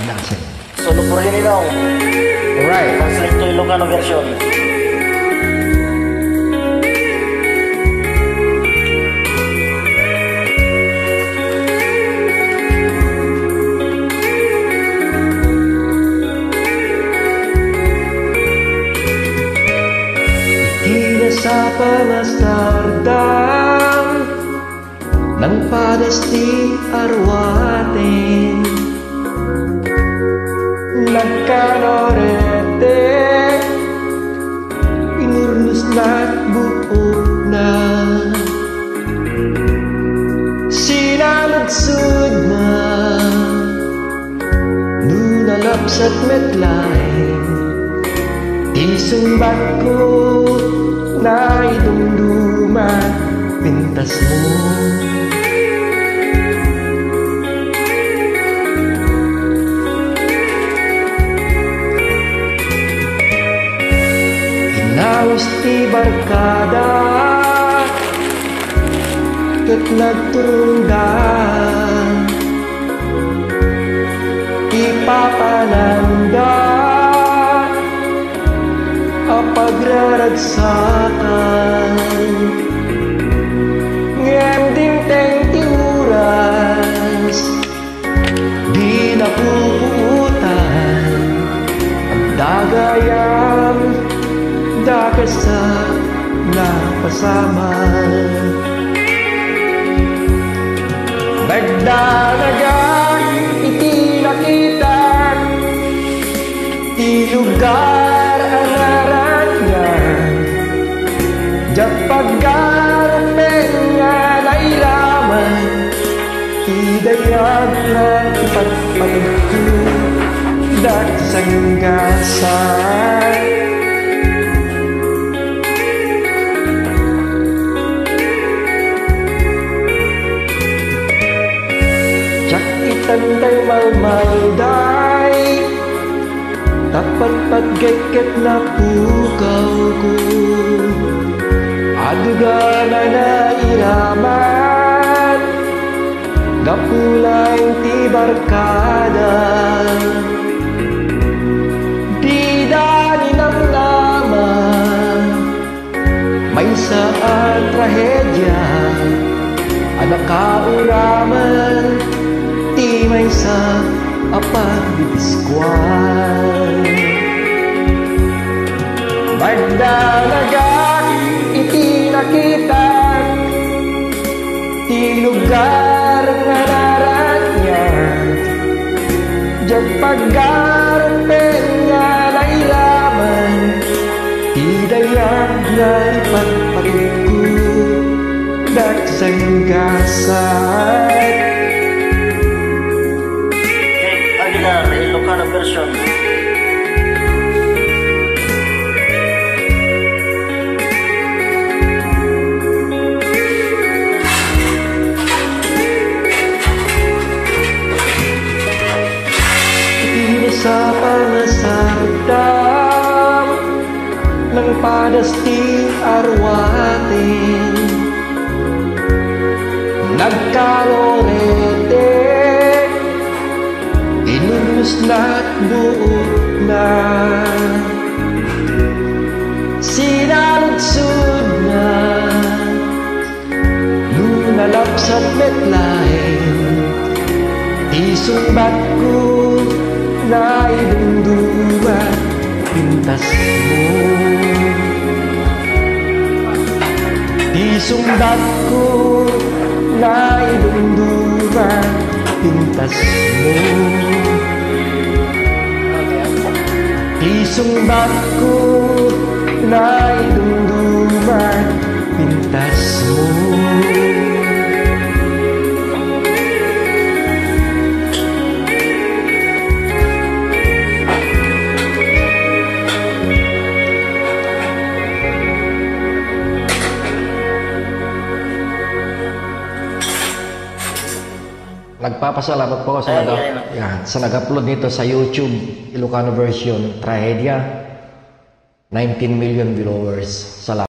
Nasin. Solo por yun ilaw. Alright. Translate to Ilocano version. Ikila sa pamasardang ng padasti arwatin nagkanorete inurnos na't buok na sinaludsod na nunalapsat metlain isumbat ko na idumduman pintas mo. Inawis ti barkada ket nagturunggan ipapananda pagraragsakan ngem dingteng ti oras di napupuutan ang dagayam dakasa na pasaman nagdanagan iti nakita ti lugar paggarapin nga nairaman idayag na ipagpagko dati sa nggasan tsak itantay malmalday tapat patgeket na pukaw ko aduga na nairaman gapulay ti barkada di dani namnaman may saan trahedya anak kauraman ti may sa apagdidiskwal magdalagan iti nakita ti lugar nga naratyan diyan paggarapin nga nairaman idayag na ipagpagko dati sa nggasan. Aguilar, Ilocano version. Sa pangasardam ng padasti arwatin nagkalorete inurnos na't buot na sinaludsod na nunalapsat metlain isumbat ko na idumduman pintas mo di sumbat ko na idumduman pintas mo di sumbat ko na idumduman pintas mo. Nagpapasalamat po ako sa nag-upload nito sa YouTube, Ilocano version, Trahedya. 19 million viewers. Salamat.